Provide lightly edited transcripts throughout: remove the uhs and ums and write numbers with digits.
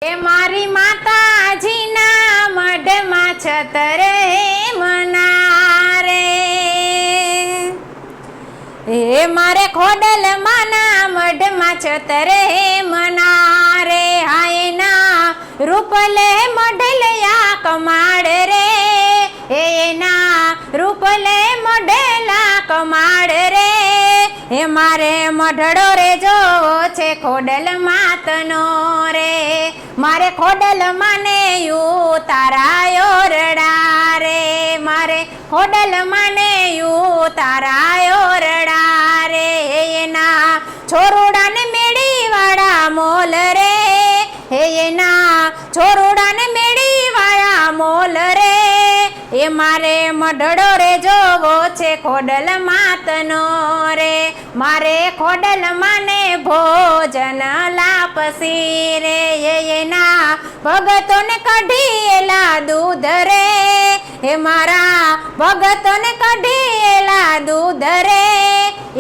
એ મારી માતાજીના મઢમાં છતરે મનારે, એ મારે ખોડલમાંના મઢમાં છતરે મનારે, હાયના રૂપલે મઢલયા કમાડ રે, એના રૂપલે મઢલા કમાડ રે, એ મારે મઢડો રે જોવો છે ખોડલ માતનો રે, મારે ખોડલ માને યુ તારા ઓરડા રે, મારે ખોડલ માને યુ તારા ઓરડા રે, એના છોરુડાને મેળી વાળા મોલ રે, એના છોરુડાને મેળી વાળા મોલ રે, એ મારે મઢડો રે જોવો છે ખોડલ માતનો રે, મારે ખોડલ માને ભોજન લાપસી રે, એના ભગતોને કઢીએલા દૂધ રે, એ મારા ભગતોને કઢીએલા દૂધ રે,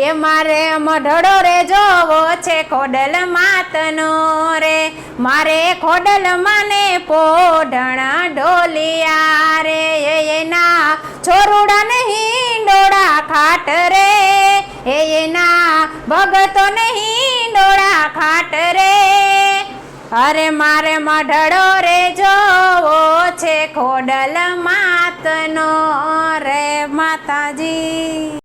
એ મારે મઢડો રે જોવો છે ખોડલ માતનો રે, મારે ખોડલ માને પોઢણ ઢોલિયા રે, એના છોરુડાને હિંડોળા ખાટ રે, એના ભગતોને હિંડોળા ખાટ રે, અરે મારે મઢડો રે જોવો છે ખોડલ